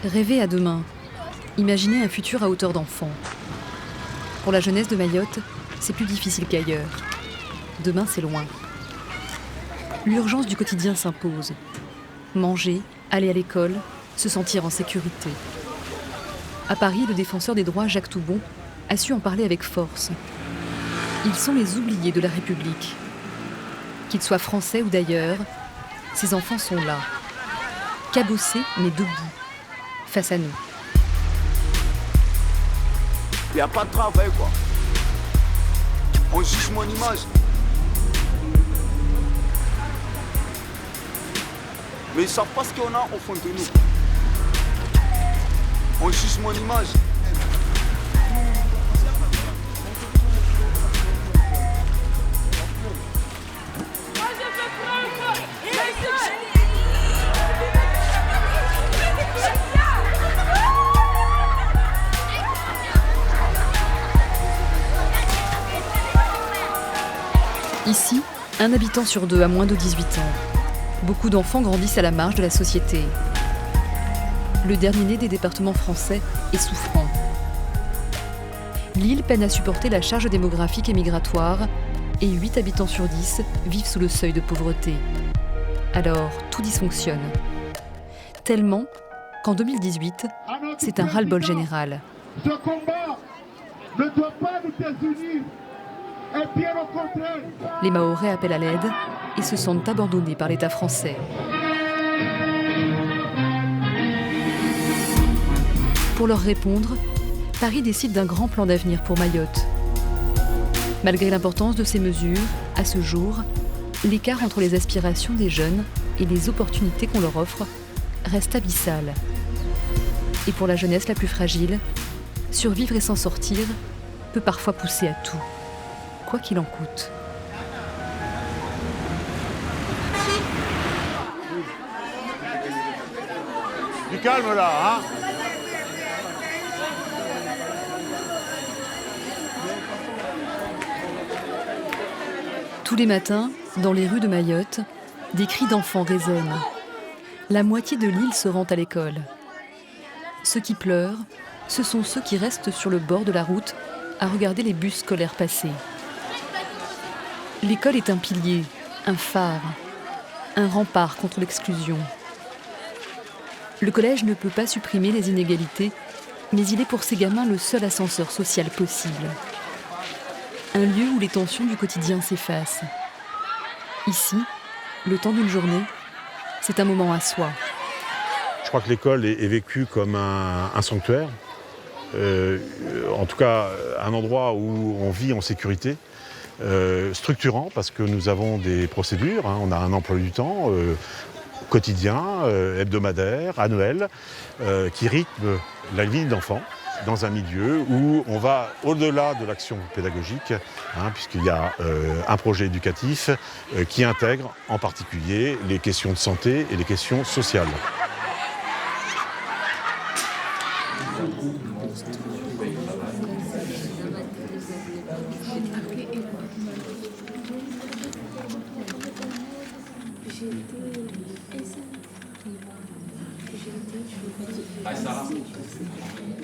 Rêver à demain, imaginer un futur à hauteur d'enfant. Pour la jeunesse de Mayotte, c'est plus difficile qu'ailleurs. Demain, c'est loin. L'urgence du quotidien s'impose. Manger, aller à l'école, se sentir en sécurité. À Paris, le défenseur des droits Jacques Toubon a su en parler avec force. Ils sont les oubliés de la République. Qu'ils soient français ou d'ailleurs, ces enfants sont là, cabossés mais debout, face à nous. Il n'y a pas de travail, quoi. On juge mon image. Mais ils ne savent pas ce qu'on a au fond de nous. On juge mon image. Ici, un habitant sur deux a moins de 18 ans. Beaucoup d'enfants grandissent à la marge de la société. Le dernier né des départements français est souffrant. L'île peine à supporter la charge démographique et migratoire et 8 habitants sur 10 vivent sous le seuil de pauvreté. Alors, tout dysfonctionne. Tellement qu'en 2018, c'est un ras-le-bol général. Ce combat ne doit pas nous désunir. Et bien au contraire. Les Mahorais appellent à l'aide et se sentent abandonnés par l'État français. Pour leur répondre, Paris décide d'un grand plan d'avenir pour Mayotte. Malgré l'importance de ces mesures, à ce jour, l'écart entre les aspirations des jeunes et les opportunités qu'on leur offre reste abyssal. Et pour la jeunesse la plus fragile, survivre et s'en sortir peut parfois pousser à tout, quoi qu'il en coûte. Du calme là, hein. Tous les matins, dans les rues de Mayotte, des cris d'enfants résonnent. La moitié de l'île se rend à l'école. Ceux qui pleurent, ce sont ceux qui restent sur le bord de la route à regarder les bus scolaires passer. L'école est un pilier, un phare, un rempart contre l'exclusion. Le collège ne peut pas supprimer les inégalités, mais il est pour ces gamins le seul ascenseur social possible. Un lieu où les tensions du quotidien s'effacent. Ici, le temps d'une journée, c'est un moment à soi. Je crois que l'école est vécue comme un sanctuaire, en tout cas un endroit où on vit en sécurité, structurant parce que nous avons des procédures, hein, on a un emploi du temps quotidien, hebdomadaire, annuel, qui rythme la vie d'enfant dans un milieu où on va au-delà de l'action pédagogique, hein, puisqu'il y a un projet éducatif qui intègre en particulier les questions de santé et les questions sociales.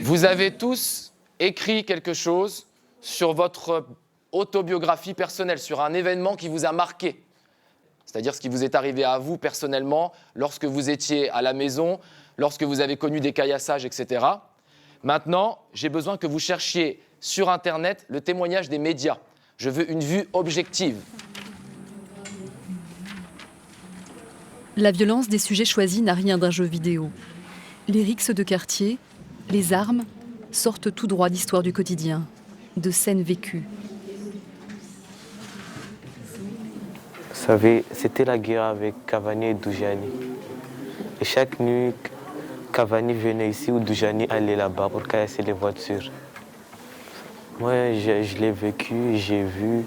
Vous avez tous écrit quelque chose sur votre autobiographie personnelle, sur un événement qui vous a marqué. C'est-à-dire ce qui vous est arrivé à vous personnellement, lorsque vous étiez à la maison, lorsque vous avez connu des caillassages, etc. Maintenant, j'ai besoin que vous cherchiez sur Internet le témoignage des médias. Je veux une vue objective. La violence des sujets choisis n'a rien d'un jeu vidéo. Les rixes de quartier, les armes, sortent tout droit d'histoires du quotidien, de scènes vécues. Vous savez, c'était la guerre avec Cavani et Doujani. Et chaque nuit, Cavani venait ici ou Doujani allait là-bas pour casser les voitures. Moi, je l'ai vécu, j'ai vu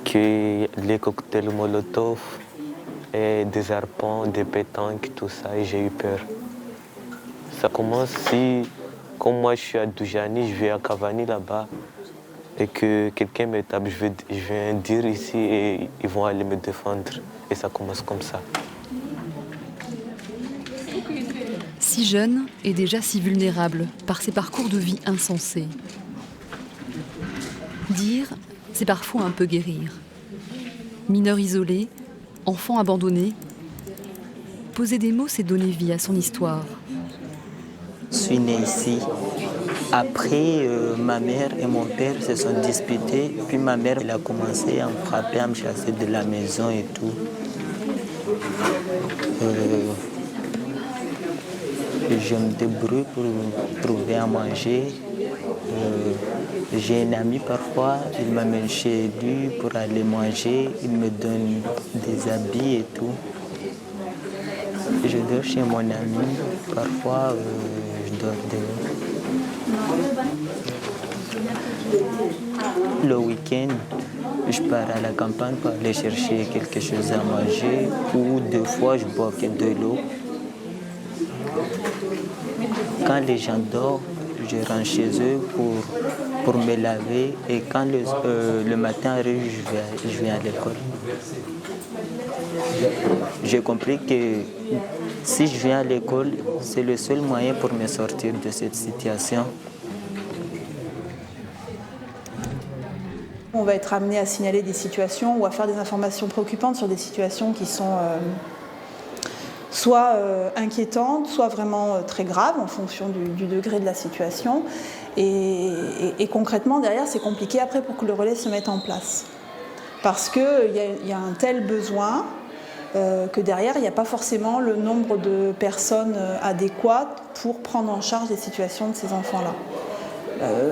que les cocktails Molotov et des arpents, des pétanques, tout ça, et j'ai eu peur. Ça commence si, comme moi je suis à Doujani, je vais à Cavani là-bas, et que quelqu'un me tape, je vais dire ici et ils vont aller me défendre. Et ça commence comme ça. Si Si jeune et déjà si vulnérable par ses parcours de vie insensés. Dire, c'est parfois un peu guérir. Mineur isolé, enfant abandonné, poser des mots, c'est donner vie à son histoire. Je suis né ici. Après, ma mère et mon père se sont disputés. Puis ma mère elle a commencé à me frapper, à me chasser de la maison et tout. Je me débrouille pour trouver à manger. J'ai un ami parfois, il m'amène chez lui pour aller manger. Il me donne des habits et tout. Je dors chez mon ami. Parfois, je dors dehors. Le week-end, je pars à la campagne pour aller chercher quelque chose à manger ou des fois je bois que de l'eau. Quand les gens dorment, je rentre chez eux pour me laver et quand le matin arrive, je viens à l'école. J'ai compris que si je viens à l'école, c'est le seul moyen pour me sortir de cette situation. On va être amené à signaler des situations ou à faire des informations préoccupantes sur des situations qui sont soit inquiétantes, soit vraiment très graves en fonction du degré de la situation. Et concrètement, derrière, c'est compliqué après pour que le relais se mette en place. Parce qu'il y a un tel besoin que derrière, il n'y a pas forcément le nombre de personnes adéquates pour prendre en charge les situations de ces enfants-là.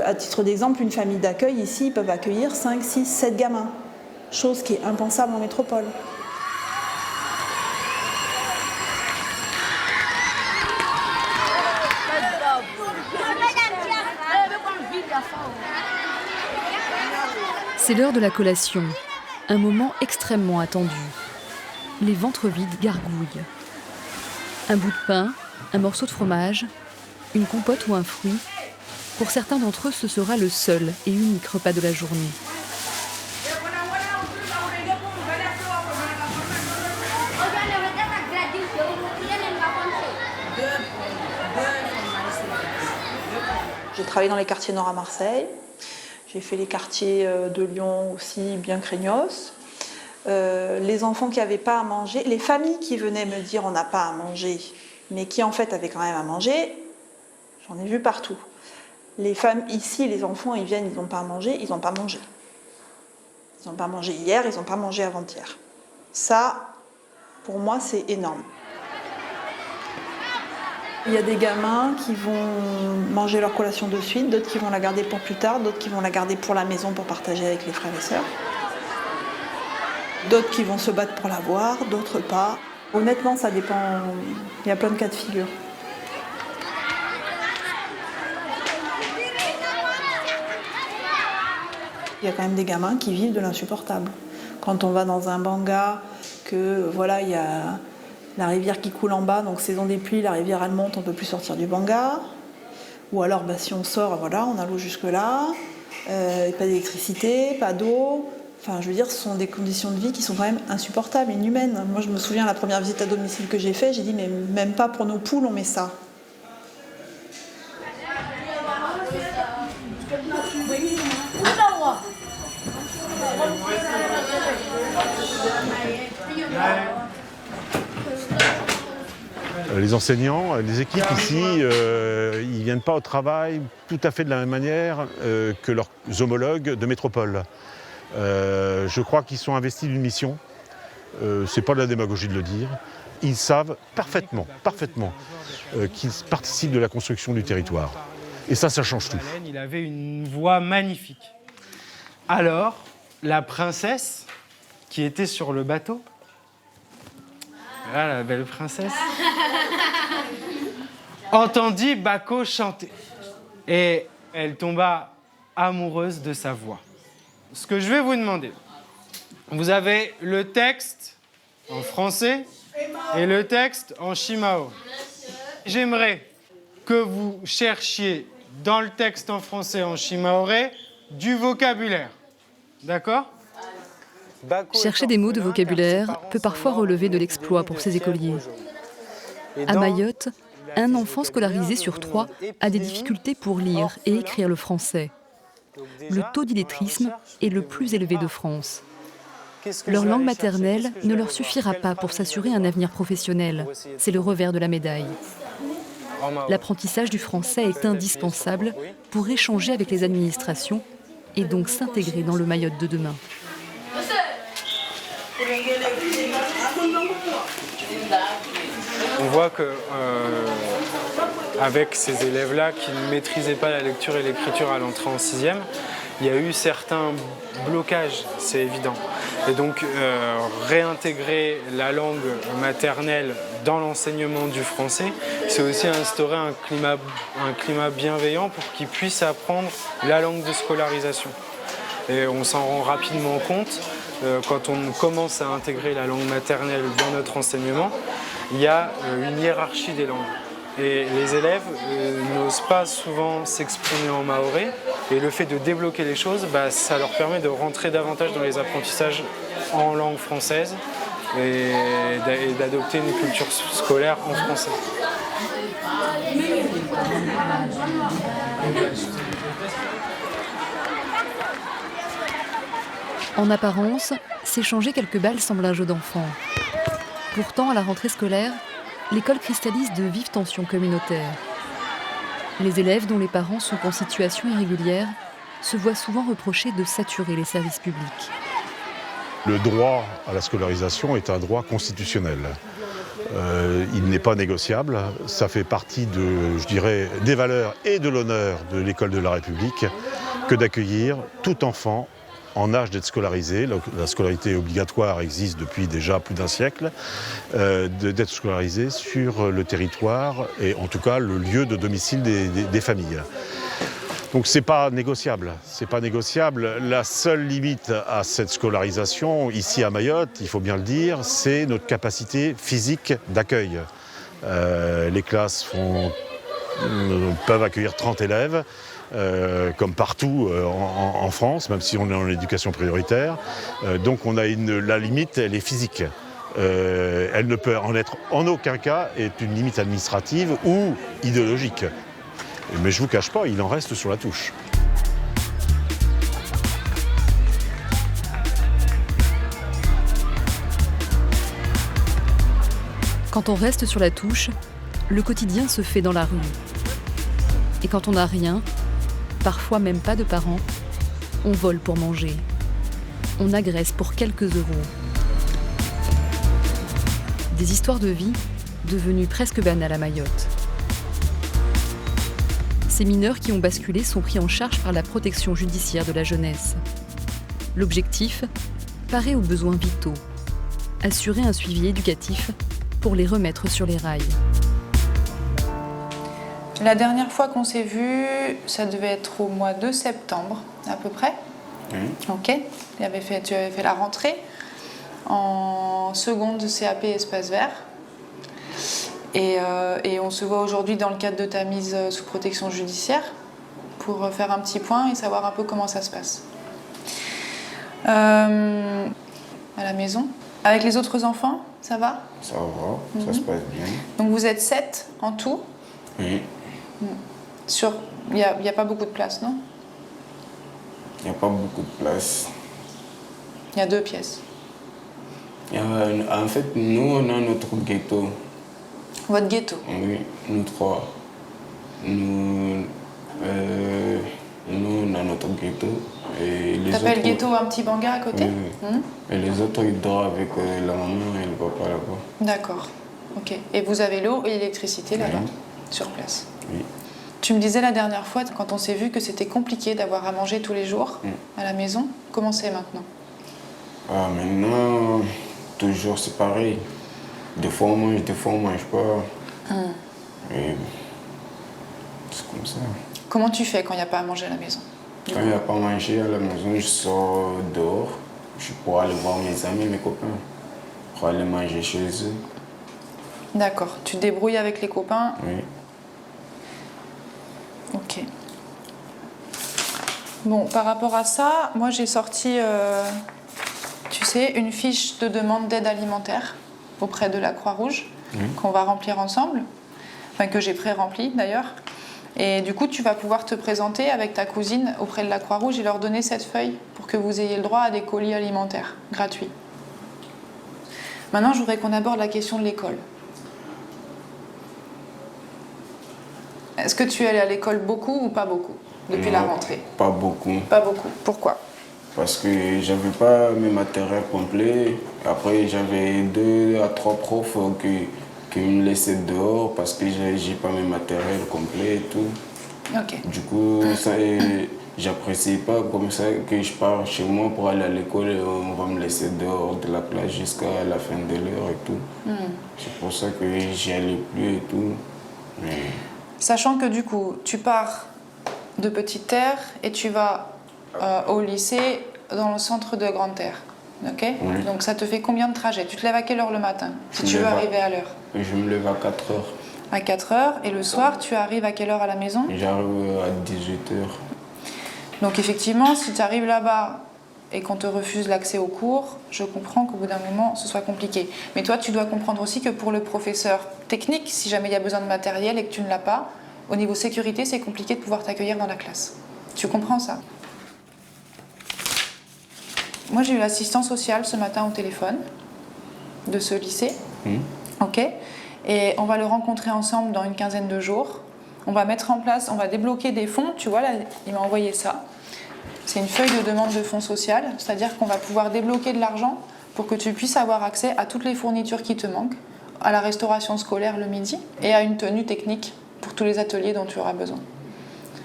À titre d'exemple, une famille d'accueil, ici, ils peuvent accueillir 5, 6, 7 gamins, chose qui est impensable en métropole. C'est l'heure de la collation, un moment extrêmement attendu. Les ventres vides gargouillent. Un bout de pain, un morceau de fromage, une compote ou un fruit. Pour certains d'entre eux, ce sera le seul et unique repas de la journée. J'ai travaillé dans les quartiers nord à Marseille. J'ai fait les quartiers de Lyon aussi, bien craignos. Les enfants qui n'avaient pas à manger, les familles qui venaient me dire on n'a pas à manger, mais qui en fait avaient quand même à manger, j'en ai vu partout. Les femmes ici, les enfants, ils viennent, ils n'ont pas à manger, ils n'ont pas mangé. Ils n'ont pas mangé hier, ils n'ont pas mangé avant-hier. Ça, pour moi, c'est énorme. Il y a des gamins qui vont manger leur collation de suite, d'autres qui vont la garder pour plus tard, d'autres qui vont la garder pour la maison pour partager avec les frères et sœurs. D'autres qui vont se battre pour l'avoir, d'autres pas. Honnêtement, ça dépend. Il y a plein de cas de figure. Il y a quand même des gamins qui vivent de l'insupportable. Quand on va dans un banga, que voilà, il y a la rivière qui coule en bas, donc saison des pluies, la rivière elle monte, on ne peut plus sortir du banga. Ou alors si on sort, voilà, on a l'eau jusque-là, pas d'électricité, pas d'eau. Enfin, je veux dire, ce sont des conditions de vie qui sont quand même insupportables, inhumaines. Moi, je me souviens, la première visite à domicile que j'ai faite, j'ai dit, mais même pas pour nos poules, on met ça. Les enseignants, les équipes ici, ils ne viennent pas au travail tout à fait de la même manière que leurs homologues de métropole. Je crois qu'ils sont investis d'une mission. C'est pas de la démagogie de le dire. Ils savent parfaitement qu'ils participent de la construction du territoire. Et ça change tout. Il avait une voix magnifique. Alors, la princesse qui était sur le bateau, voilà la belle princesse, entendit Bako chanter. Et elle tomba amoureuse de sa voix. Ce que je vais vous demander, vous avez le texte en français et le texte en shimao. J'aimerais que vous cherchiez dans le texte en français en shimaoré du vocabulaire. D'accord ? Chercher des mots de vocabulaire peut parfois relever de l'exploit pour ces écoliers. À Mayotte, un enfant scolarisé sur 3 a des difficultés pour lire et écrire le français. Le taux d'illettrisme est le plus élevé de France. Leur langue maternelle ne leur suffira pas pour s'assurer un avenir professionnel. C'est le revers de la médaille. L'apprentissage du français est indispensable pour échanger avec les administrations et donc s'intégrer dans le Mayotte de demain. On voit que avec ces élèves-là qui ne maîtrisaient pas la lecture et l'écriture à l'entrée en 6e, il y a eu certains blocages, c'est évident. Et donc réintégrer la langue maternelle dans l'enseignement du français, c'est aussi instaurer un climat bienveillant pour qu'ils puissent apprendre la langue de scolarisation. Et on s'en rend rapidement compte quand on commence à intégrer la langue maternelle dans notre enseignement, il y a une hiérarchie des langues. Et les élèves n'osent pas souvent s'exprimer en mahorais. Et le fait de débloquer les choses, ça leur permet de rentrer davantage dans les apprentissages en langue française et d'adopter une culture scolaire en français. En apparence, s'échanger quelques balles semble un jeu d'enfant. Pourtant, à la rentrée scolaire, l'école cristallise de vives tensions communautaires. Les élèves dont les parents sont en situation irrégulière se voient souvent reprocher de saturer les services publics. Le droit à la scolarisation est un droit constitutionnel. Il n'est pas négociable. Ça fait partie des valeurs et de l'honneur de l'école de la République que d'accueillir tout enfant en âge d'être scolarisé. La scolarité obligatoire existe depuis déjà plus d'un siècle, d'être scolarisé sur le territoire et en tout cas le lieu de domicile des familles. Donc c'est pas négociable. C'est pas négociable. La seule limite à cette scolarisation, ici à Mayotte, il faut bien le dire, c'est notre capacité physique d'accueil. Les classes peuvent accueillir 30 élèves. Comme partout en France, même si on est en éducation prioritaire. Donc on a la limite, elle est physique. Elle ne peut en être en aucun cas est une limite administrative ou idéologique. Mais je ne vous cache pas, il en reste sur la touche. Quand on reste sur la touche, le quotidien se fait dans la rue. Et quand on n'a rien, parfois même pas de parents, on vole pour manger. On agresse pour quelques euros. Des histoires de vie devenues presque banales à Mayotte. Ces mineurs qui ont basculé sont pris en charge par la protection judiciaire de la jeunesse. L'objectif, parer aux besoins vitaux, assurer un suivi éducatif pour les remettre sur les rails. La dernière fois qu'on s'est vu, ça devait être au mois de septembre, à peu près. Ok. Tu avais fait la rentrée en seconde CAP Espace Vert. Et on se voit aujourd'hui dans le cadre de ta mise sous protection judiciaire pour faire un petit point et savoir un peu comment ça se passe. À la maison. Avec les autres enfants, ça va ? Ça va, ça se passe bien. Donc vous êtes 7 en tout ? Oui. Il n'y a pas beaucoup de place, non ? Il n'y a pas beaucoup de place. Il y a 2 pièces. En fait, nous, on a notre ghetto. Votre ghetto ? Oui, nous 3. Nous, on a notre ghetto. T'appelles ghetto un petit banga à côté ? Oui. Et les autres, ils dorment avec la maman et le papa là-bas. D'accord. Ok. Et vous avez l'eau et l'électricité là-bas, sur place ? Oui. Tu me disais la dernière fois, quand on s'est vu, que c'était compliqué d'avoir à manger tous les jours à la maison. Comment c'est maintenant ? Maintenant, toujours c'est pareil. Des fois on mange, des fois on mange pas. Et c'est comme ça. Comment tu fais quand il n'y a pas à manger à la maison ? Quand il n'y a pas à manger à la maison, je sors dehors. Je pourrais aller voir mes amis, mes copains. Pour aller manger chez eux. D'accord. Tu te débrouilles avec les copains ? Oui. Ok. Bon, par rapport à ça, moi j'ai sorti, tu sais, une fiche de demande d'aide alimentaire auprès de la Croix-Rouge qu'on va remplir ensemble. enfin que j'ai pré-remplie d'ailleurs. Et du coup, tu vas pouvoir te présenter avec ta cousine auprès de la Croix-Rouge et leur donner cette feuille pour que vous ayez le droit à des colis alimentaires gratuits. Maintenant, je voudrais qu'on aborde la question de l'école. Est-ce que tu es allé à l'école beaucoup ou pas beaucoup depuis la rentrée? Pas beaucoup. Pas beaucoup. Pourquoi? Parce que j'avais pas mes matériels complets. Après, j'avais 2 à 3 profs qui me laissaient dehors parce que j'ai pas mes matériels complets et tout. Ok. Du coup, ça, j'apprécie pas comme ça que je pars chez moi pour aller à l'école et on va me laisser dehors de la classe jusqu'à la fin de l'heure et tout. C'est pour ça que j'y allais plus et tout. Mais... Sachant que du coup, tu pars de Petite Terre et tu vas au lycée dans le centre de Grande Terre. Ok? Oui. Donc ça te fait combien de trajets? Tu te lèves à quelle heure le matin si tu veux arriver à l'heure? Je me lève à 4 heures. À 4 heures. Et le soir, tu arrives à quelle heure à la maison? J'arrive à 18 heures. Donc effectivement, si tu arrives là-bas et qu'on te refuse l'accès aux cours, je comprends qu'au bout d'un moment, ce soit compliqué. Mais toi, tu dois comprendre aussi que pour le professeur technique, si jamais il y a besoin de matériel et que tu ne l'as pas, au niveau sécurité, c'est compliqué de pouvoir t'accueillir dans la classe. Tu comprends ça? Moi, j'ai eu l'assistant social ce matin au téléphone de ce lycée. Ok. Et on va le rencontrer ensemble dans une quinzaine de jours. On va mettre en place, on va débloquer des fonds. Tu vois, là, il m'a envoyé ça. C'est une feuille de demande de fonds social, c'est-à-dire qu'on va pouvoir débloquer de l'argent pour que tu puisses avoir accès à toutes les fournitures qui te manquent, à la restauration scolaire le midi et à une tenue technique pour tous les ateliers dont tu auras besoin.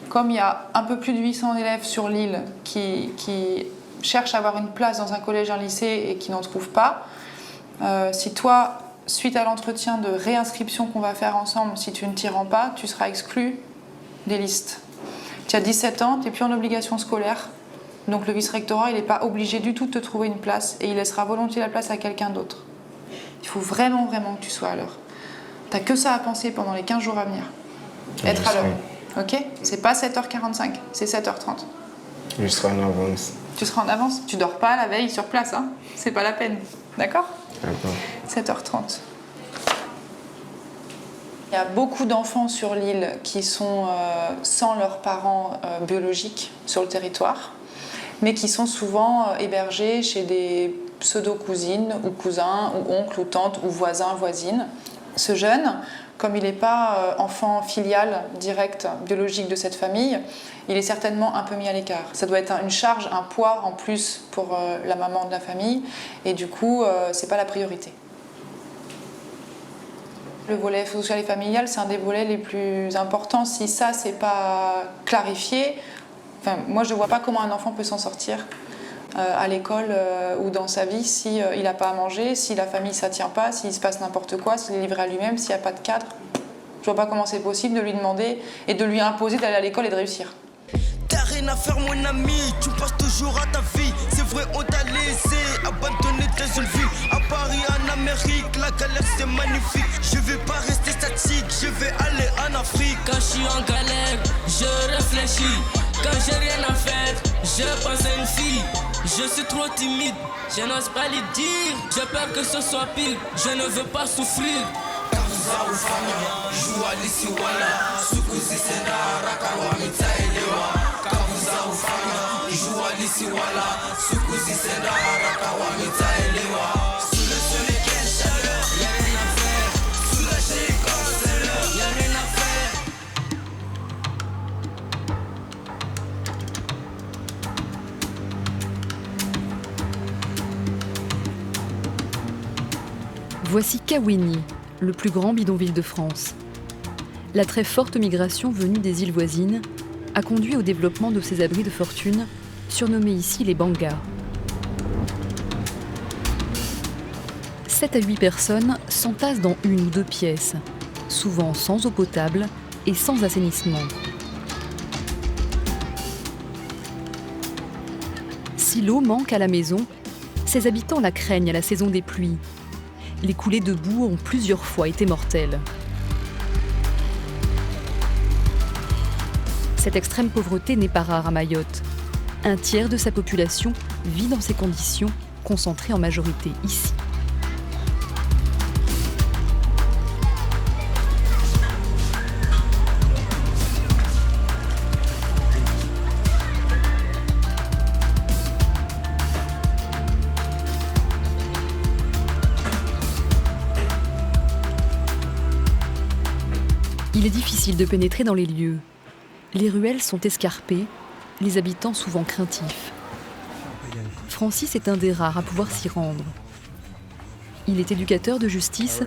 Comme il y a un peu plus de 800 élèves sur l'île qui cherchent à avoir une place dans un collège, un lycée et qui n'en trouvent pas, si toi, suite à l'entretien de réinscription qu'on va faire ensemble, si tu ne t'y rends pas, tu seras exclu des listes. Tu as 17 ans, tu n'es plus en obligation scolaire, donc le vice-rectorat, il n'est pas obligé du tout de te trouver une place et il laissera volontiers la place à quelqu'un d'autre. Il faut vraiment, vraiment que tu sois à l'heure. Tu n'as que ça à penser pendant les 15 jours à venir. Être à l'heure. Ok? C'est pas 7h45, c'est 7h30. Je serai en avance. Tu seras en avance? Tu dors pas la veille sur place, hein? C'est pas la peine. D'accord? D'accord. 7h30. Il y a beaucoup d'enfants sur l'île qui sont sans leurs parents biologiques sur le territoire, mais qui sont souvent hébergés chez des pseudo-cousines ou cousins ou oncles ou tantes ou voisins, voisines. Ce jeune, comme il n'est pas enfant filial direct biologique de cette famille, il est certainement un peu mis à l'écart. Ça doit être une charge, un poids en plus pour la maman de la famille et du coup, c'est pas la priorité. Le volet social et familial, c'est un des volets les plus importants. Si ça, c'est pas clarifié, moi, je ne vois pas comment un enfant peut s'en sortir à l'école ou dans sa vie si il n'a pas à manger, si la famille ne tient pas, s'il se passe n'importe quoi, s'il est livré à lui-même, s'il n'y a pas de cadre. Je ne vois pas comment c'est possible de lui demander et de lui imposer d'aller à l'école et de réussir. T'as rien à faire mon ami, tu passes toujours à ta vie. C'est vrai on t'a laissé abandonner tes jeunes vies. À Paris, en Amérique, la galère c'est magnifique. Je vais pas rester statique, je vais aller en Afrique. Quand je suis en galère, je réfléchis. Quand j'ai rien à faire, je pense à une fille. Je suis trop timide, je n'ose pas lui dire. J'ai peur que ce soit pire, je ne veux pas souffrir. Kavuza ufanya, jua lisiwala. Sukuzi sena, rakawa mitaelewa. Kavuza ufanya, jua lisiwala. Sukuzi sena, rakawa mitaelewa. Sous le soleil qui est chaleur, y'a rien à faire. Soulagé comme c'est l'heure, y'a rien à faire. Voici Kawéni, le plus grand bidonville de France. La très forte migration venue des îles voisines a conduit au développement de ces abris de fortune, surnommés ici les bangas. 7 à 8 personnes s'entassent dans 1 ou 2 pièces, souvent sans eau potable et sans assainissement. Si l'eau manque à la maison, ses habitants la craignent à la saison des pluies. Les coulées de boue ont plusieurs fois été mortelles. Cette extrême pauvreté n'est pas rare à Mayotte. 1/3 de sa population vit dans ces conditions, concentrées en majorité ici. Il est difficile de pénétrer dans les lieux. Les ruelles sont escarpées, les habitants souvent craintifs. Francis est un des rares à pouvoir s'y rendre. Il est éducateur de justice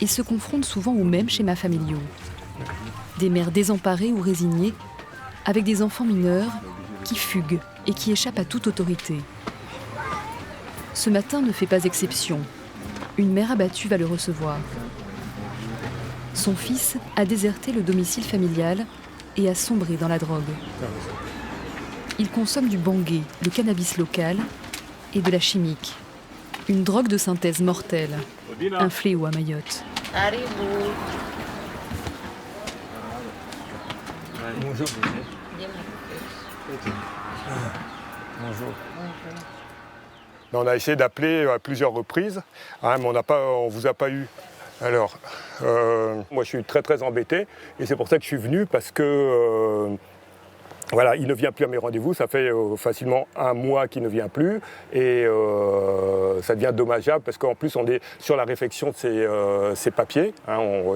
et se confronte souvent aux mêmes schémas familiaux. Des mères désemparées ou résignées, avec des enfants mineurs qui fuguent et qui échappent à toute autorité. Ce matin ne fait pas exception. Une mère abattue va le recevoir. Son fils a déserté le domicile familial et a sombré dans la drogue. Il consomme du bangui, le cannabis local, et de la chimique, une drogue de synthèse mortelle, un fléau à Mayotte. Bonjour. Bonjour. On a essayé d'appeler à plusieurs reprises, mais on ne vous a pas eu. Alors, moi je suis très très embêté et c'est pour ça que je suis venu parce que voilà, il ne vient plus à mes rendez-vous, ça fait facilement 1 mois qu'il ne vient plus et ça devient dommageable parce qu'en plus on est sur la réflexion de ses papiers,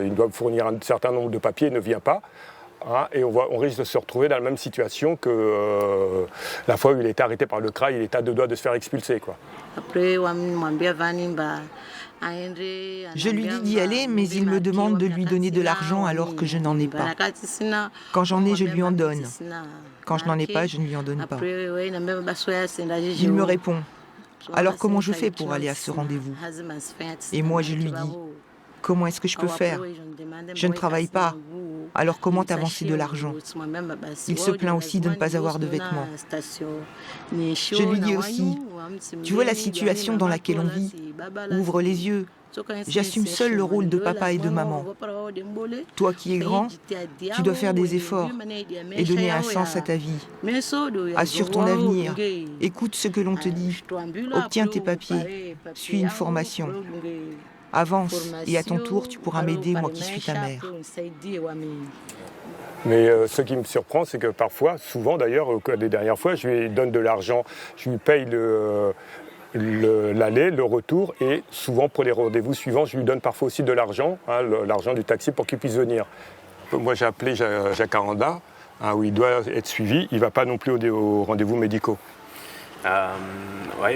il doit fournir un certain nombre de papiers, il ne vient pas. Et on risque de se retrouver dans la même situation que la fois où il était arrêté par le CRA, il était à 2 doigts de se faire expulser, quoi. Je lui dis d'y aller, mais il me demande de lui donner de l'argent alors que je n'en ai pas. Quand j'en ai, je lui en donne. Quand je n'en ai pas, je ne lui en donne pas. Il me répond, alors comment je fais pour aller à ce rendez-vous? Et moi, je lui dis, comment est-ce que je peux faire? Je ne travaille pas. Alors comment avancer de l'argent? Il se plaint aussi de ne pas avoir de vêtements. Je lui dis aussi, tu vois la situation dans laquelle on vit, ouvre les yeux. J'assume seul le rôle de papa et de maman. Toi qui es grand, tu dois faire des efforts et donner un sens à ta vie. Assure ton avenir, écoute ce que l'on te dit, obtiens tes papiers, suis une formation. Avance et à ton tour, tu pourras m'aider, moi qui suis ta mère. Mais ce qui me surprend, c'est que parfois, souvent d'ailleurs, les dernières fois, je lui donne de l'argent, je lui paye l'aller, le retour, et souvent pour les rendez-vous suivants, je lui donne parfois aussi de l'argent, l'argent du taxi pour qu'il puisse venir. Moi j'ai appelé Jacaranda, où il doit être suivi, il ne va pas non plus aux rendez-vous médicaux.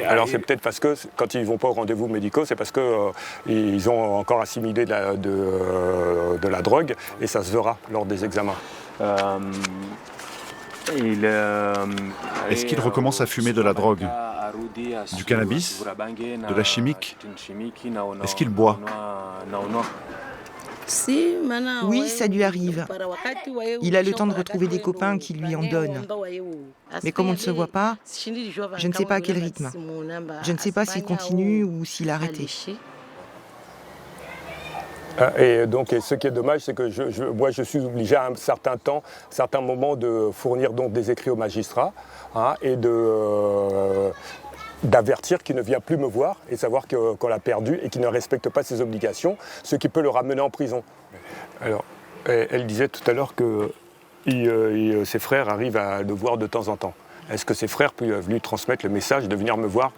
Alors c'est peut-être parce que quand ils ne vont pas aux rendez-vous médicaux, c'est parce qu'ils ont encore assimilé de la drogue et ça se verra lors des examens. Est-ce qu'il recommence à fumer de la drogue, du cannabis, de la chimique? Est-ce qu'il boit? Oui, ça lui arrive. Il a le temps de retrouver des copains qui lui en donnent. Mais comme on ne se voit pas, je ne sais pas à quel rythme. Je ne sais pas s'il continue ou s'il a arrêté. Et donc, ce qui est dommage, c'est que moi, je suis obligé à un certain moment de fournir donc des écrits au magistrat et d'avertir qu'il ne vient plus me voir et savoir qu'on l'a perdu et qu'il ne respecte pas ses obligations, ce qui peut le ramener en prison. Alors, elle disait tout à l'heure que ses frères arrivent à le voir de temps en temps. Est-ce que ses frères peuvent lui transmettre le message de venir me voir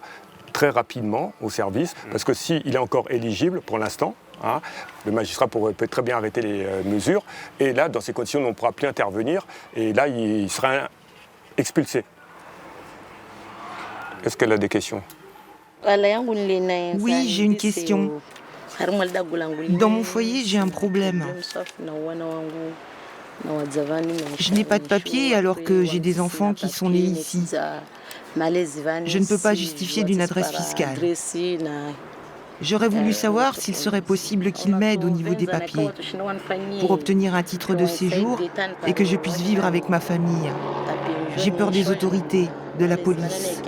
très rapidement au service? Parce que s'il est encore éligible pour l'instant, le magistrat peut très bien arrêter les mesures et là, dans ces conditions, on ne pourra plus intervenir et là, il sera expulsé. Est-ce qu'elle a des questions? Oui, j'ai une question. Dans mon foyer, j'ai un problème. Je n'ai pas de papier alors que j'ai des enfants qui sont nés ici. Je ne peux pas justifier d'une adresse fiscale. J'aurais voulu savoir s'il serait possible qu'il m'aide au niveau des papiers pour obtenir un titre de séjour et que je puisse vivre avec ma famille. J'ai peur des autorités, de la police.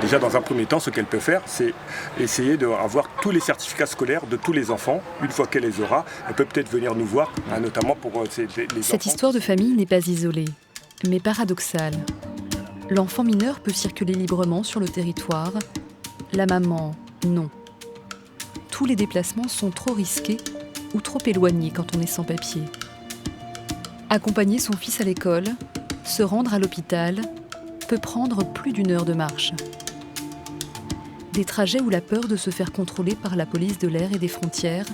Déjà, dans un premier temps, ce qu'elle peut faire, c'est essayer d'avoir tous les certificats scolaires de tous les enfants. Une fois qu'elle les aura, elle peut peut-être venir nous voir, notamment pour les enfants. Cette histoire de famille n'est pas isolée, mais paradoxale. L'enfant mineur peut circuler librement sur le territoire, la maman, non. Tous les déplacements sont trop risqués ou trop éloignés quand on est sans papier. Accompagner son fils à l'école, se rendre à l'hôpital, peut prendre plus d'1 heure de marche. Des trajets où la peur de se faire contrôler par la police de l'air et des frontières,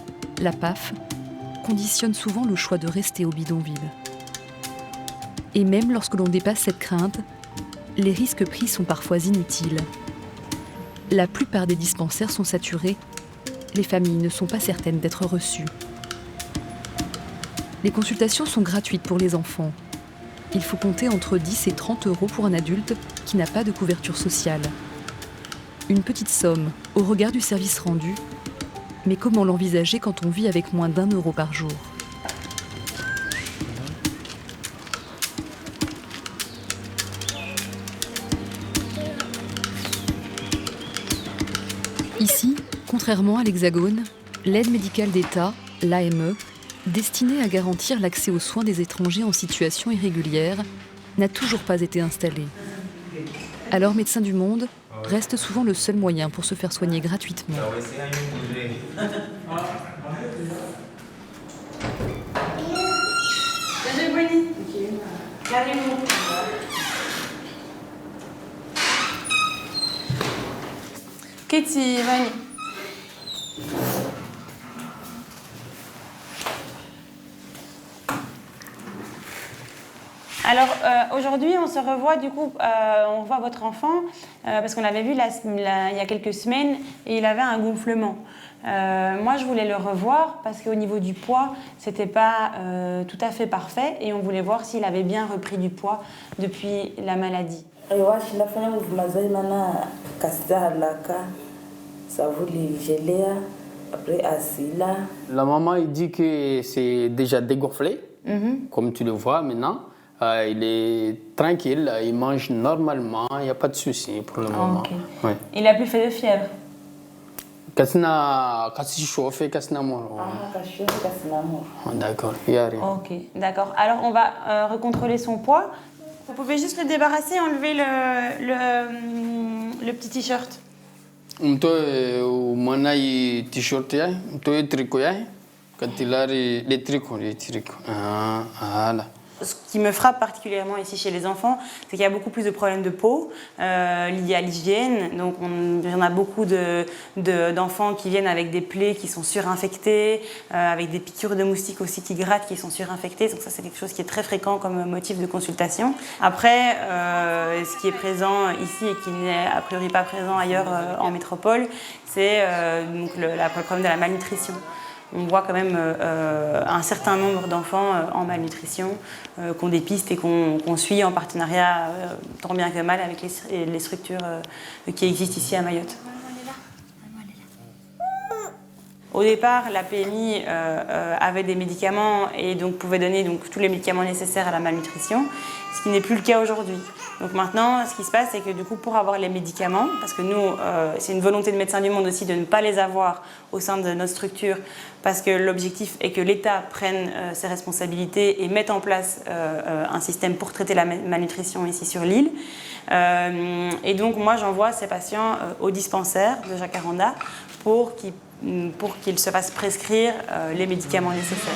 la PAF, conditionne souvent le choix de rester au bidonville. Et même lorsque l'on dépasse cette crainte, les risques pris sont parfois inutiles. La plupart des dispensaires sont saturés, les familles ne sont pas certaines d'être reçues. Les consultations sont gratuites pour les enfants. Il faut compter entre 10 et 30 € pour un adulte qui n'a pas de couverture sociale. Une petite somme au regard du service rendu, mais comment l'envisager quand on vit avec moins d'1 € par jour ? Ici, contrairement à l'Hexagone, l'aide médicale d'État, l'AME, destinée à garantir l'accès aux soins des étrangers en situation irrégulière, n'a toujours pas été installée. Alors Médecins du Monde reste souvent le seul moyen pour se faire soigner gratuitement. Katie, Vani. Alors aujourd'hui, on se revoit, du coup, on voit votre enfant, parce qu'on l'avait vu il y a quelques semaines, et il avait un gonflement. Moi, je voulais le revoir, parce qu'au niveau du poids, c'était pas tout à fait parfait, et on voulait voir s'il avait bien repris du poids depuis la maladie. La maman, il dit que c'est déjà dégonflé, comme tu le vois maintenant. Il est tranquille, il mange normalement, il n'y a pas de souci pour le moment. Okay. Ouais. Il n'a plus fait de fièvre? D'accord, il y a rien. Ok, d'accord. Alors on va recontrôler son poids. Vous pouvez juste le débarrasser, enlever le petit t-shirt. Ce qui me frappe particulièrement ici chez les enfants, c'est qu'il y a beaucoup plus de problèmes de peau liés à l'hygiène. Donc il y en a beaucoup d'enfants qui viennent avec des plaies qui sont surinfectées, avec des piqûres de moustiques aussi qui grattent, qui sont surinfectées. Donc ça, c'est quelque chose qui est très fréquent comme motif de consultation. Après, ce qui est présent ici et qui n'est a priori pas présent ailleurs en métropole, c'est le problème de la malnutrition. On voit quand même un certain nombre d'enfants en malnutrition qu'on dépiste et qu'on suit en partenariat tant bien que mal avec les structures qui existent ici à Mayotte. Au départ, la PMI avait des médicaments et donc pouvait donner tous les médicaments nécessaires à la malnutrition, ce qui n'est plus le cas aujourd'hui. Donc maintenant, ce qui se passe, c'est que du coup, pour avoir les médicaments, parce que nous, c'est une volonté de Médecins du Monde aussi de ne pas les avoir au sein de notre structure, parce que l'objectif est que l'État prenne ses responsabilités et mette en place un système pour traiter la malnutrition ici sur l'île. Et donc, moi, j'envoie ces patients au dispensaire de Jacaranda pour qu'ils se fassent prescrire les médicaments nécessaires.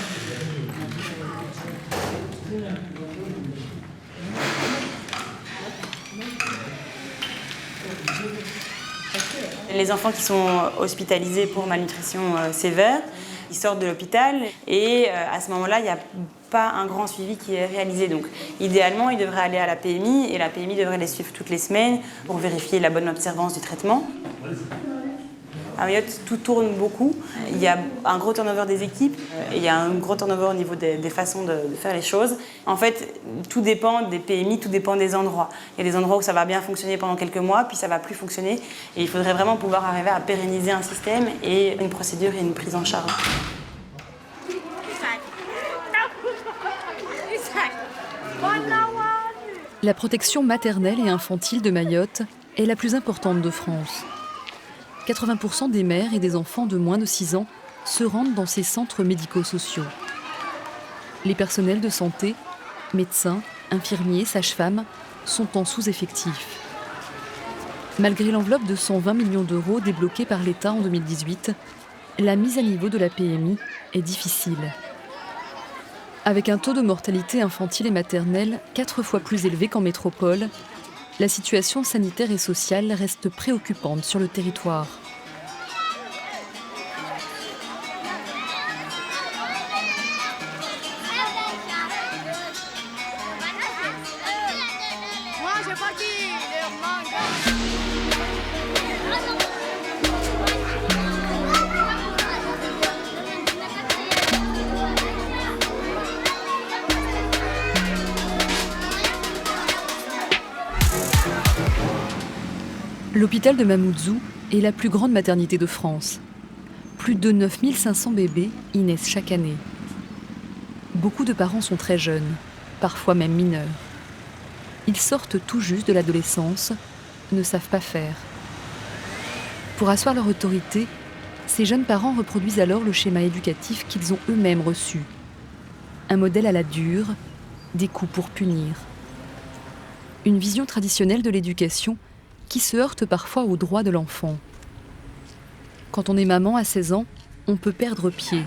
Les enfants qui sont hospitalisés pour malnutrition sévère, ils sortent de l'hôpital et à ce moment-là, il n'y a pas un grand suivi qui est réalisé. Donc, idéalement, ils devraient aller à la PMI et la PMI devrait les suivre toutes les semaines pour vérifier la bonne observance du traitement. À Mayotte, tout tourne beaucoup. Il y a un gros turnover des équipes, il y a un gros turnover au niveau des façons de faire les choses. En fait, tout dépend des PMI, tout dépend des endroits. Il y a des endroits où ça va bien fonctionner pendant quelques mois, puis ça va plus fonctionner. Et il faudrait vraiment pouvoir arriver à pérenniser un système et une procédure et une prise en charge. La protection maternelle et infantile de Mayotte est la plus importante de France. 80% des mères et des enfants de moins de 6 ans se rendent dans ces centres médico-sociaux. Les personnels de santé, médecins, infirmiers, sages-femmes, sont en sous-effectif. Malgré l'enveloppe de 120 millions d'euros débloquée par l'État en 2018, la mise à niveau de la PMI est difficile. Avec un taux de mortalité infantile et maternelle 4 fois plus élevé qu'en métropole, la situation sanitaire et sociale reste préoccupante sur le territoire. L'hôpital de Mamoudzou est la plus grande maternité de France. Plus de 9500 bébés y naissent chaque année. Beaucoup de parents sont très jeunes, parfois même mineurs. Ils sortent tout juste de l'adolescence, ne savent pas faire. Pour asseoir leur autorité, ces jeunes parents reproduisent alors le schéma éducatif qu'ils ont eux-mêmes reçu. Un modèle à la dure, des coups pour punir. Une vision traditionnelle de l'éducation qui se heurte parfois aux droits de l'enfant. Quand on est maman à 16 ans, on peut perdre pied.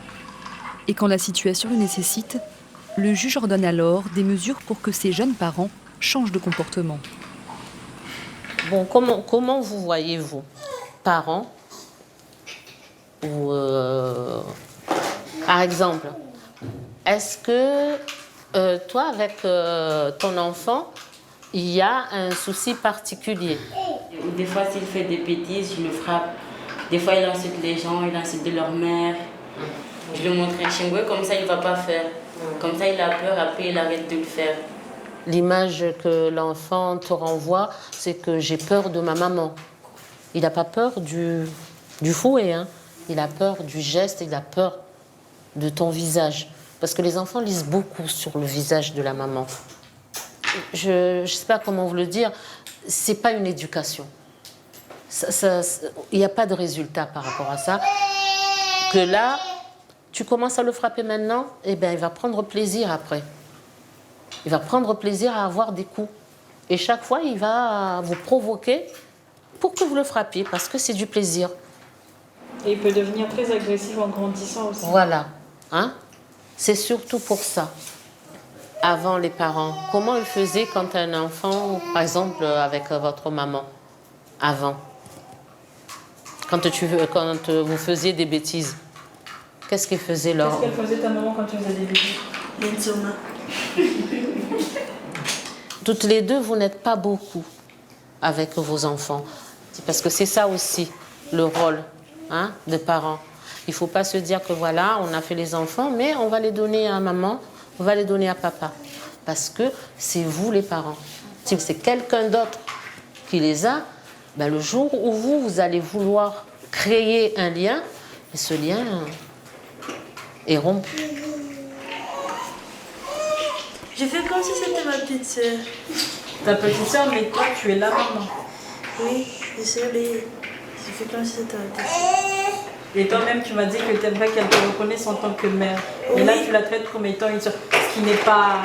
Et quand la situation le nécessite, le juge ordonne alors des mesures pour que ces jeunes parents changent de comportement. Bon, comment vous voyez-vous, parents, ou par exemple, est-ce que toi, avec ton enfant, il y a un souci particulier? Des fois, s'il fait des bêtises, je le frappe. Des fois, il insulte les gens, il insulte de leur mère. Je lui montre un chingoué, comme ça, il ne va pas faire. Comme ça, il a peur, après, il arrête de le faire. L'image que l'enfant te renvoie, c'est que j'ai peur de ma maman. Il n'a pas peur du fouet, hein. Il a peur du geste, il a peur de ton visage. Parce que les enfants lisent beaucoup sur le visage de la maman. Je ne sais pas comment vous le dire, c'est pas une éducation. Il n'y a pas de résultat par rapport à ça. Que là, tu commences à le frapper maintenant, eh bien, il va prendre plaisir après. Il va prendre plaisir à avoir des coups. Et chaque fois, il va vous provoquer pour que vous le frappiez, parce que c'est du plaisir. Et il peut devenir très agressif en grandissant aussi. Voilà. Hein? C'est surtout pour ça. Avant les parents, comment ils faisaient quand un enfant, par exemple avec votre maman, avant, quand vous faisiez des bêtises, qu'est-ce qu'ils faisaient leur... Qu'est-ce qu'elle faisait ta maman quand tu faisais des bêtises? Toutes les deux, vous n'êtes pas beaucoup avec vos enfants. Parce que c'est ça aussi, le rôle, hein, de parents. Il ne faut pas se dire que voilà, on a fait les enfants, mais on va les donner à maman, on va les donner à papa. Parce que c'est vous les parents. Si c'est quelqu'un d'autre qui les a, ben le jour où vous allez vouloir créer un lien, ce lien est rompu. J'ai fait comme si c'était ma petite sœur. Ta petite sœur, mais toi, tu es la maman. Oui, désolée. J'ai fait comme si c'était ma petite sœur. Et toi-même, tu m'as dit que tu aimerais qu'elle te reconnaisse en tant que mère. Oui. Et là, tu la traites comme étant une sœur. Ce qui n'est pas...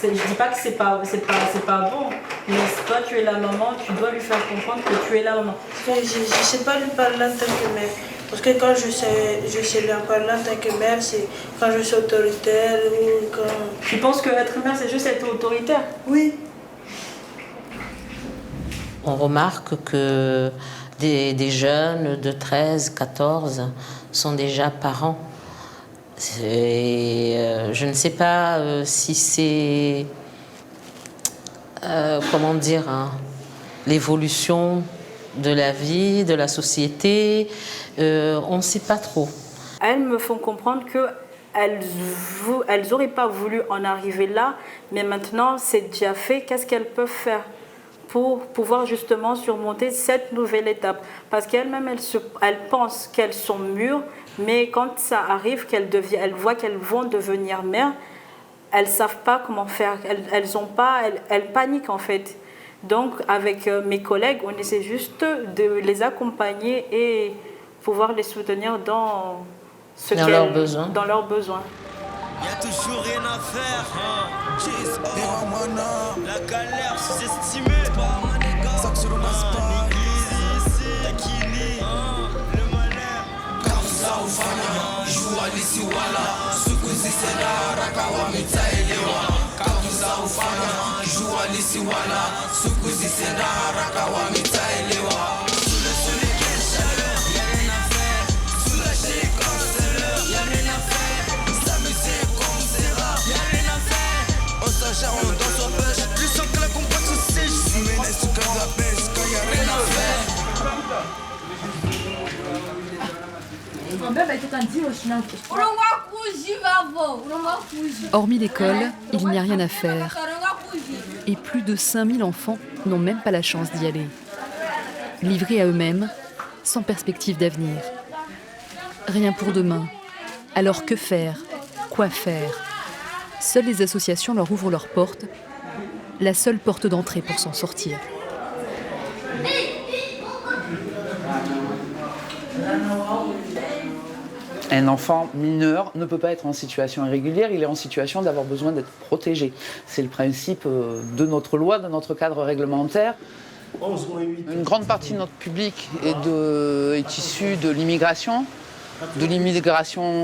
Je ne dis pas que c'est pas bon. Mais toi, tu es la maman, tu dois lui faire comprendre que tu es la maman. Je ne sais pas lui parler en tant que mère. Parce que quand je sais lui en parler en tant que mère, c'est quand je suis autoritaire ou quand... Tu penses qu'être mère, c'est juste être autoritaire? Oui. On remarque que des jeunes de 13, 14 sont déjà parents. Je ne sais pas si c'est, comment dire, hein, l'évolution de la vie, de la société, on ne sait pas trop. Elles me font comprendre qu'elles n'auraient pas voulu en arriver là, mais maintenant c'est déjà fait, qu'est-ce qu'elles peuvent faire pour pouvoir justement surmonter cette nouvelle étape? Parce qu'elles-mêmes, elles pensent qu'elles sont mûres, mais quand ça arrive, elles voient qu'elles vont devenir mères, elles ne savent pas comment faire, elles paniquent en fait. Donc avec mes collègues, on essaie juste de les accompagner et pouvoir les soutenir dans leurs besoins. Y'a toujours rien à faire, la galère sous-estimée. Ça que sur le maspa, Takini, le malheur. Kafusa ufanya, jua lisi wala, suku zisena, rakawa mitaelewa. Kafusa ufanya, jua lisi wala, suku zisena, rakawa mitaelewa. Sous le soleil qui est chaleur, y'a rien à faire. Soulagé comme c'est l'heure, y'a rien à faire. S'amuser comme c'est rare, y'a rien à faire. On s'achète, on danse, on pêche. Plus sans que la compagne se sèche. Je me laisse sous quand la pêche, quand y'a rien à faire. Hormis l'école, il n'y a rien à faire. Et plus de 5000 enfants n'ont même pas la chance d'y aller. livrés à eux-mêmes, sans perspective d'avenir. Rien pour demain. Alors que faire? Quoi faire? Seules les associations leur ouvrent leurs portes, la seule porte d'entrée pour s'en sortir. Un enfant mineur ne peut pas être en situation irrégulière, il est en situation d'avoir besoin d'être protégé. C'est le principe de notre loi, de notre cadre réglementaire. Une grande partie de notre public est issue de l'immigration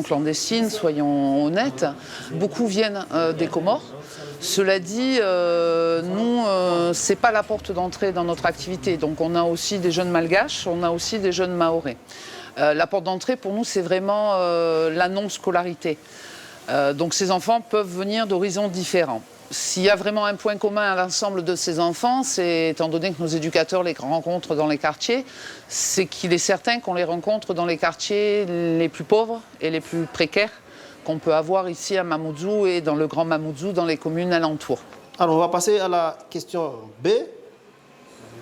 clandestine, soyons honnêtes. Beaucoup viennent des Comores. Cela dit, nous, c'est pas la porte d'entrée dans notre activité. Donc on a aussi des jeunes malgaches, on a aussi des jeunes mahorais. La porte d'entrée, pour nous, c'est vraiment la non-scolarité. Donc ces enfants peuvent venir d'horizons différents. S'il y a vraiment un point commun à l'ensemble de ces enfants, c'est, étant donné que nos éducateurs les rencontrent dans les quartiers, c'est qu'il est certain qu'on les rencontre dans les quartiers les plus pauvres et les plus précaires qu'on peut avoir ici à Mamoudzou et dans le Grand Mamoudzou, dans les communes alentours. Alors on va passer à la question B.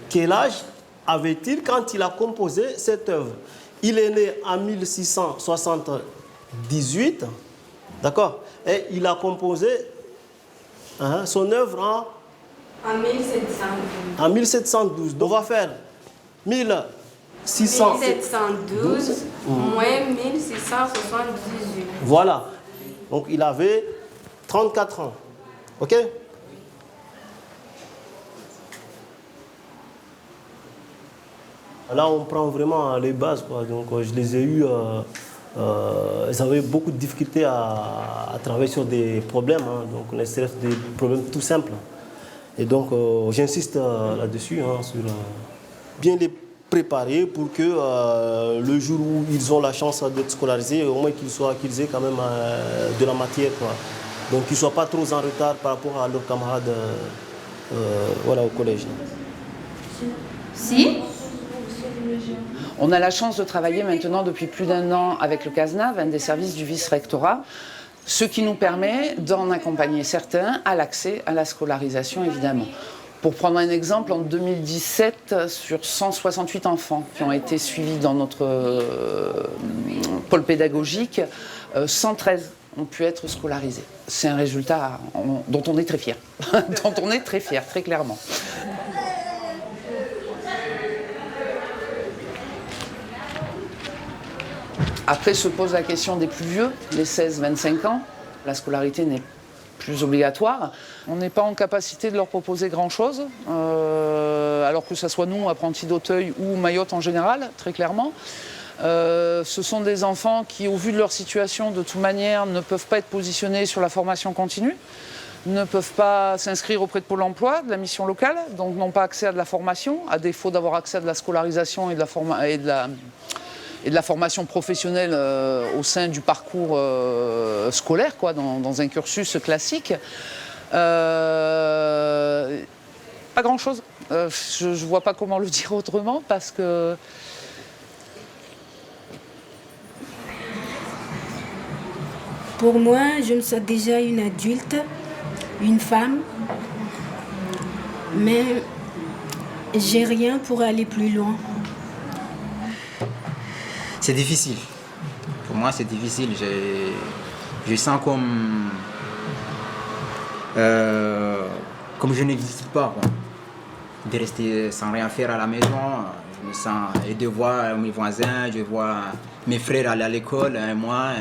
Quel âge avait-il quand il a composé cette œuvre? Il est né en 1678, d'accord? Et il a composé son œuvre en 1712. En 1712. Donc on va faire 1712 moins 1678. Voilà. Donc il avait 34 ans. OK? Là, on prend vraiment les bases, quoi. Donc, je les ai eus. Ils avaient beaucoup de difficultés à travailler sur des problèmes. Donc, on essaie des problèmes tout simples. Et donc, j'insiste là-dessus, sur bien les préparer pour que le jour où ils ont la chance d'être scolarisés, au moins qu'ils aient quand même de la matière, quoi. Donc, qu'ils ne soient pas trop en retard par rapport à leurs camarades au collège. Si. On a la chance de travailler maintenant depuis plus d'1 an avec le CASNAV, un des services du vice-rectorat, ce qui nous permet d'en accompagner certains à l'accès à la scolarisation, évidemment. Pour prendre un exemple, en 2017, sur 168 enfants qui ont été suivis dans notre pôle pédagogique, 113 ont pu être scolarisés. C'est un résultat dont on est très fiers, dont on est très fiers, très clairement. Après se pose la question des plus vieux, les 16-25 ans. La scolarité n'est plus obligatoire. On n'est pas en capacité de leur proposer grand-chose, alors que ce soit nous, apprentis d'Auteuil ou Mayotte en général, très clairement. Ce sont des enfants qui, au vu de leur situation, de toute manière, ne peuvent pas être positionnés sur la formation continue, ne peuvent pas s'inscrire auprès de Pôle emploi, de la mission locale, donc n'ont pas accès à de la formation, à défaut d'avoir accès à de la scolarisation et de la formation professionnelle au sein du parcours scolaire, quoi, dans un cursus classique. Pas grand-chose. Je ne vois pas comment le dire autrement parce que... Pour moi, je me sens déjà une adulte, une femme, mais j'ai rien pour aller plus loin. C'est difficile. Pour moi, c'est difficile. Je sens comme je n'existe pas, quoi. De rester sans rien faire à la maison. Je me sens, et de voir mes voisins, je vois mes frères aller à l'école, et moi,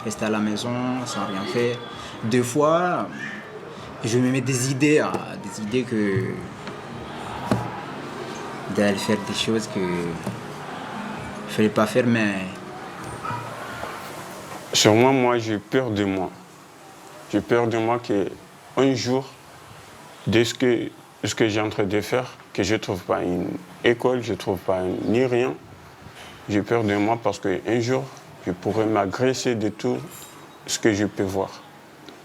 rester à la maison sans rien faire. Des fois, je me mets des idées que d'aller faire des choses que je ne fallait pas faire, mais... Sûrement, moi, j'ai peur de moi. J'ai peur de moi qu'un jour, de ce que j'ai en train de faire, que je ne trouve pas une école, je ne trouve pas ni rien. J'ai peur de moi parce qu'un jour, je pourrais m'agresser de tout ce que je peux voir.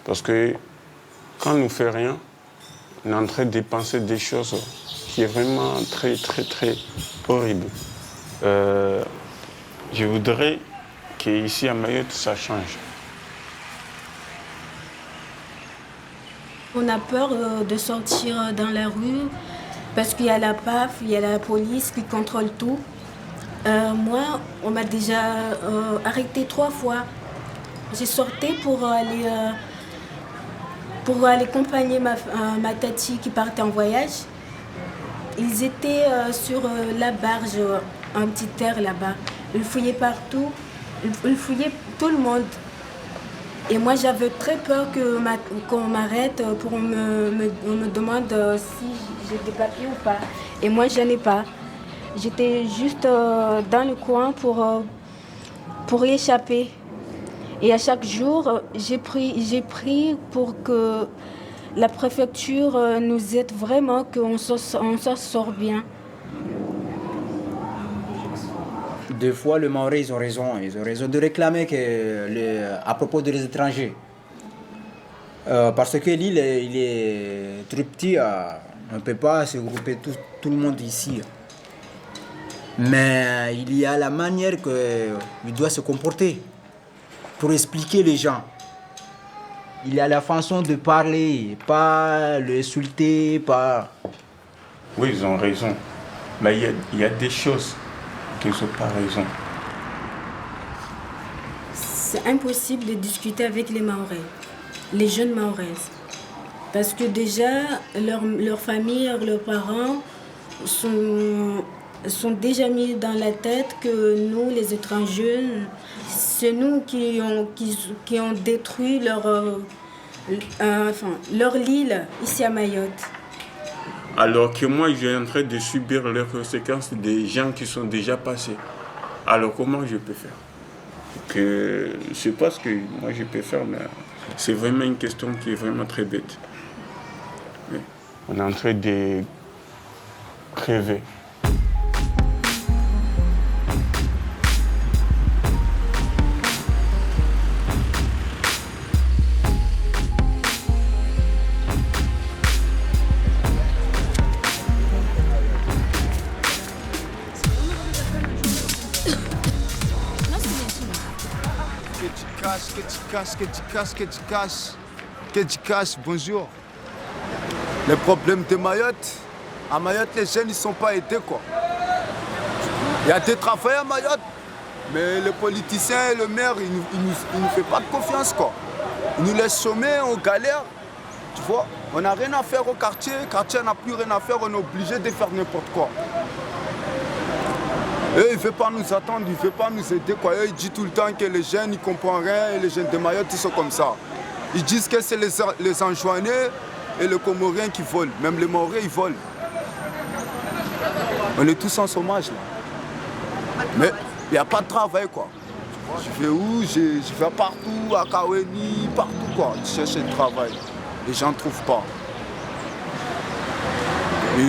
Parce que quand on ne fait rien, on est en train de penser des choses qui sont vraiment très, très, très horribles. Je voudrais qu'ici à Mayotte, ça change. On a peur de sortir dans la rue Parce qu'il y a la PAF, il y a la police qui contrôle tout. Moi, on m'a déjà arrêté 3 fois. J'ai sorti pour aller accompagner ma tati qui partait en voyage. Ils étaient sur la barge, un petit terre là-bas. Ils fouillaient partout, ils fouillaient tout le monde. Et moi, j'avais très peur qu'on m'arrête pour on me demande si j'ai des papiers ou pas. Et moi, je n'en ai pas. J'étais juste dans le coin pour y échapper. Et à chaque jour, j'ai pris pour que la préfecture nous aide vraiment, qu'on s'en sort bien. Des fois, les Maoris, ils ont raison de réclamer à propos des étrangers. Parce que l'île, il est trop petit, on ne peut pas se grouper tout le monde ici. Mais il y a la manière qu'il doit se comporter pour expliquer les gens. Il y a la façon de parler, pas l'insulter, pas... Oui, ils ont raison. Mais il y a des choses qui n'ont pas raison. C'est impossible de discuter avec les Mahorais, les jeunes Mahoraises. Parce que déjà, leur famille, leurs parents sont déjà mis dans la tête que nous, les étrangers, c'est nous qui ont détruit leur île ici à Mayotte. Alors que moi, je suis en train de subir les conséquences des gens qui sont déjà passés. Alors comment je peux faire? Je ne sais pas ce que moi je peux faire, mais c'est vraiment une question qui est vraiment très bête. Oui. On est en train de crever. Que tu caches, bonjour. Le problème de Mayotte, à Mayotte, les jeunes ne sont pas aidés, quoi. Il y a des travailleurs à Mayotte, mais les politiciens et le maire, ils nous font pas de confiance, quoi. Ils nous laissent chômer, on galère, tu vois. On n'a rien à faire au quartier, le quartier n'a plus rien à faire, on est obligé de faire n'importe quoi. Et il ne veut pas nous attendre, il ne veut pas nous aider, quoi. Et il dit tout le temps que les jeunes, ils ne comprennent rien et les jeunes de Mayotte, ils sont comme ça. Ils disent que c'est les Anjouanais et les Comoriens qui volent. Même les Maoris, ils volent. On est tous en chômage, là. Mais il n'y a pas de travail, quoi. Je vais où? Je vais partout, à Kaweni, partout, quoi. Je cherche du travail. Les gens ne trouvent pas. Et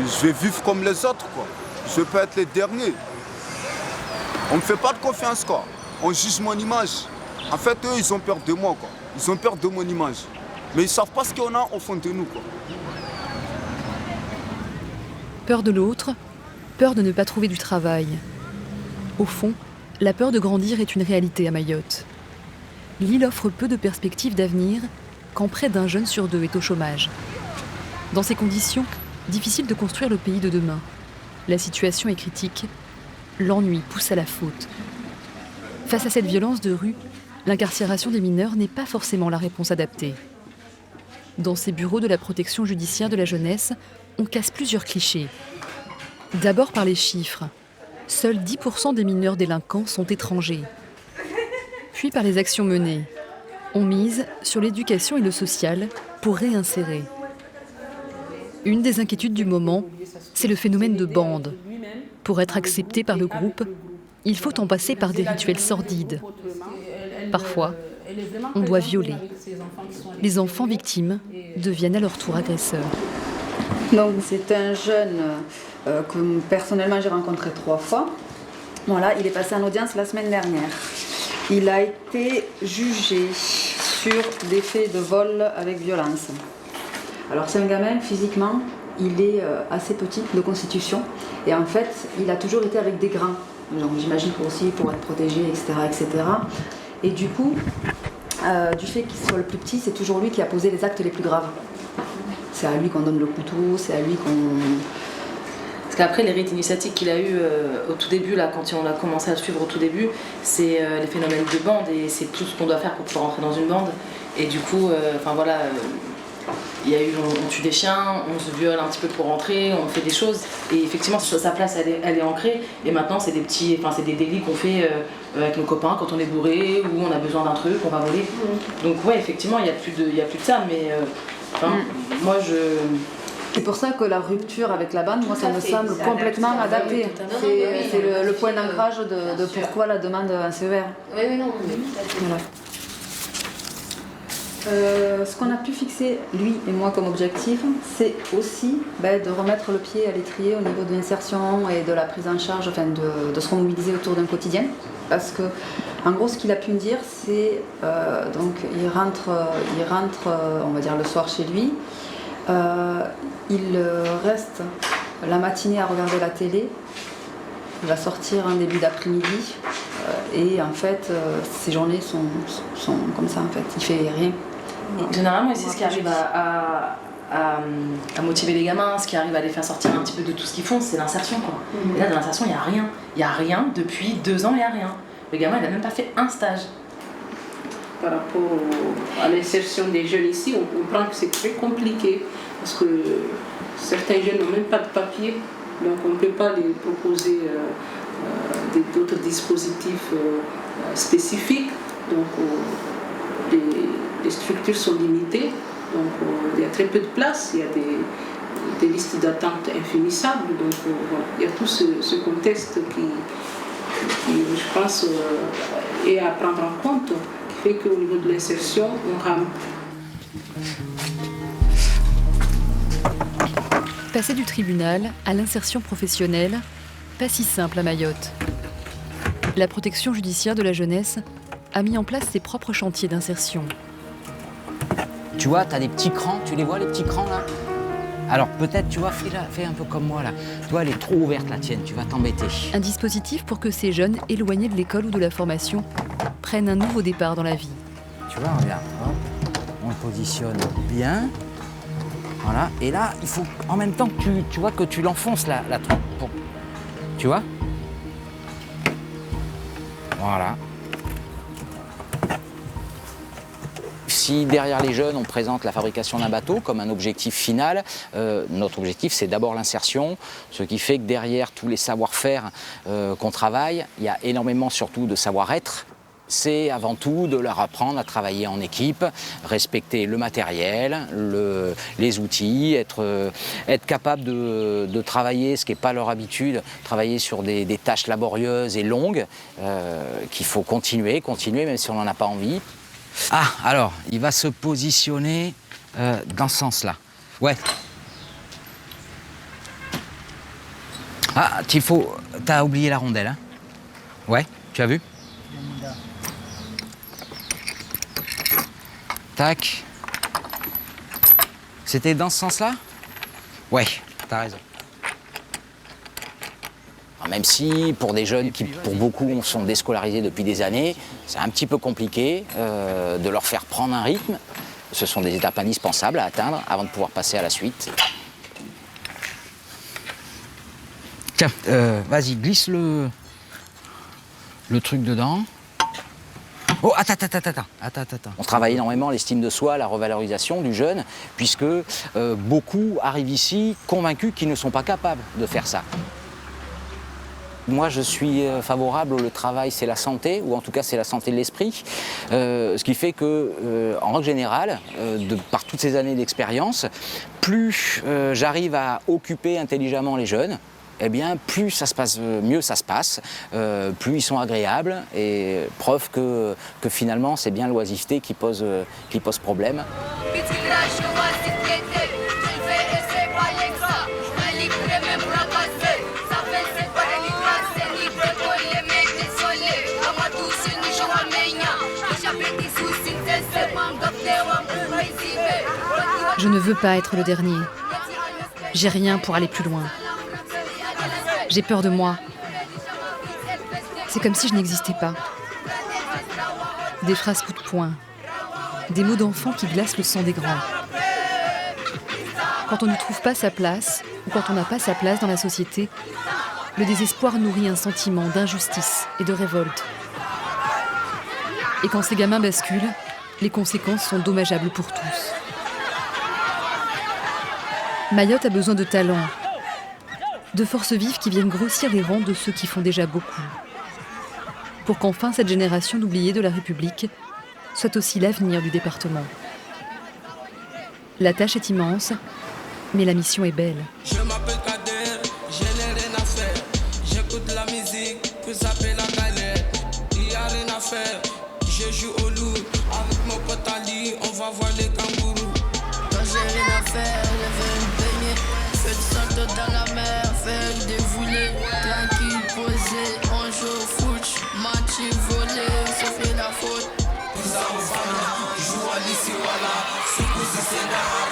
je vais vivre comme les autres, quoi. Je ne veux pas être les derniers. On ne me fait pas de confiance, quoi. On juge mon image. En fait, eux, ils ont peur de moi, quoi. Ils ont peur de mon image. Mais ils ne savent pas ce qu'on a au fond de nous, quoi. Peur de l'autre, peur de ne pas trouver du travail. Au fond, la peur de grandir est une réalité à Mayotte. L'île offre peu de perspectives d'avenir quand près d'un jeune sur 2 est au chômage. Dans ces conditions, difficile de construire le pays de demain. La situation est critique. L'ennui pousse à la faute. Face à cette violence de rue, l'incarcération des mineurs n'est pas forcément la réponse adaptée. Dans ces bureaux de la protection judiciaire de la jeunesse, on casse plusieurs clichés. D'abord par les chiffres. Seuls 10% des mineurs délinquants sont étrangers. Puis par les actions menées. On mise sur l'éducation et le social pour réinsérer. Une des inquiétudes du moment, c'est le phénomène de bande. Pour être accepté par le groupe, il faut en passer par des rituels sordides. Parfois, on doit violer. Les enfants victimes deviennent à leur tour agresseurs. Donc c'est un jeune que personnellement j'ai rencontré 3 fois. Voilà, il est passé en audience la semaine dernière. Il a été jugé sur des faits de vol avec violence. Alors c'est un gamin, physiquement, il est assez petit de constitution. Et en fait, il a toujours été avec des grands. Donc j'imagine aussi pour être protégé, etc., etc. Et du coup, du fait qu'il soit le plus petit, c'est toujours lui qui a posé les actes les plus graves. C'est à lui qu'on donne le couteau, c'est à lui qu'on... Parce qu'après, les rites initiatiques qu'il a eu au tout début, là, quand on a commencé à le suivre au tout début, c'est les phénomènes de bande et c'est tout ce qu'on doit faire pour pouvoir rentrer dans une bande. Et du coup, il y a eu, on tue des chiens, on se viole un petit peu pour rentrer, on fait des choses. Et effectivement, sa place, elle est ancrée. Et maintenant, c'est des délits qu'on fait avec nos copains quand on est bourré ou on a besoin d'un truc, on va voler. Donc ouais, effectivement, il n'y a plus de ça, mais moi, C'est pour ça que la rupture avec la bande, moi, ça me semble complètement adapté. C'est le point d'ancrage de pourquoi la demande un CER. Oui, non. Voilà. Ce qu'on a pu fixer, lui et moi, comme objectif, c'est aussi de remettre le pied à l'étrier au niveau de l'insertion et de la prise en charge, de se remobiliser autour d'un quotidien. Parce que, en gros, ce qu'il a pu me dire, c'est donc il rentre, on va dire, le soir chez lui. Il reste la matinée à regarder la télé. Il va sortir en début d'après-midi. Et en fait, ces journées sont comme ça, en fait. Il fait rien. Généralement, ici, ce qui arrive à motiver les gamins, ce qui arrive à les faire sortir un petit peu de tout ce qu'ils font, c'est l'insertion, quoi. Et là, dans l'insertion, il n'y a rien. Il n'y a rien. Depuis 2 ans, il n'y a rien. Le gamin, il n'a même pas fait un stage. Par rapport à l'insertion des jeunes ici, on comprend que c'est très compliqué parce que certains jeunes n'ont même pas de papier, donc on ne peut pas les proposer d'autres dispositifs spécifiques. Donc les structures sont limitées, donc il y a très peu de place, il y a des listes d'attente infinissables. Donc voilà, il y a tout ce contexte qui je pense, est à prendre en compte, qui fait qu'au niveau de l'insertion, on rame. Passer du tribunal à l'insertion professionnelle, pas si simple à Mayotte. La protection judiciaire de la jeunesse a mis en place ses propres chantiers d'insertion. Tu vois, tu as des petits crans, tu les vois les petits crans là? Alors peut-être, tu vois, fais un peu comme moi là. Tu vois, elle est trop ouverte la tienne, tu vas t'embêter. Un dispositif pour que ces jeunes éloignés de l'école ou de la formation prennent un nouveau départ dans la vie. Tu vois, regarde, hop, on le positionne bien. Voilà, et là, il faut en même temps que tu vois que tu l'enfonces la trompe. Tu vois? Voilà. Si derrière les jeunes, on présente la fabrication d'un bateau comme un objectif final, notre objectif, c'est d'abord l'insertion, ce qui fait que derrière tous les savoir-faire qu'on travaille, il y a énormément surtout de savoir-être. C'est avant tout de leur apprendre à travailler en équipe, respecter le matériel, les outils, être capable de travailler, ce qui n'est pas leur habitude, travailler sur des tâches laborieuses et longues, qu'il faut continuer, même si on n'en a pas envie. Ah, alors, il va se positionner dans ce sens-là. Ouais. Ah, t'as oublié la rondelle, hein? Ouais, tu as vu? Tac. C'était dans ce sens-là? Ouais, t'as raison. Alors même si, pour des jeunes qui, pour beaucoup, sont déscolarisés depuis des années, c'est un petit peu compliqué de leur faire prendre un rythme. Ce sont des étapes indispensables à atteindre avant de pouvoir passer à la suite. Tiens, vas-y, glisse le truc dedans. Oh, attends. On travaille énormément l'estime de soi, la revalorisation du jeune, puisque beaucoup arrivent ici convaincus qu'ils ne sont pas capables de faire ça. Moi, je suis favorable au travail, c'est la santé, ou en tout cas, c'est la santé de l'esprit. Ce qui fait que, en règle générale, par toutes ces années d'expérience, plus j'arrive à occuper intelligemment les jeunes, eh bien, plus ça se passe, mieux ça se passe, plus ils sont agréables, et preuve que finalement, c'est bien l'oisiveté qui pose problème. Je ne veux pas être le dernier. J'ai rien pour aller plus loin. J'ai peur de moi. C'est comme si je n'existais pas. Des phrases coup de poing. Des mots d'enfant qui glacent le sang des grands. Quand on ne trouve pas sa place, ou quand on n'a pas sa place dans la société, le désespoir nourrit un sentiment d'injustice et de révolte. Et quand ces gamins basculent, les conséquences sont dommageables pour tous. Mayotte a besoin de talents, de forces vives qui viennent grossir les rangs de ceux qui font déjà beaucoup. Pour qu'enfin cette génération d'oubliés de la République soit aussi l'avenir du département. La tâche est immense, mais la mission est belle. Je m'appelle Kader, je n'ai rien à faire. J'écoute la musique pour zapper la galette. Il n'y a rien à faire, je joue au loup. Avec mon pote Ali, on va voir les kangourous. Quand j'ai rien à faire, je vais me baigner. Fais du salto dans la mer, faire du dévoulé. Tranquille, posé, on joue au foot. Match volé, on se fait la faute. Joue à l'ici, voilà.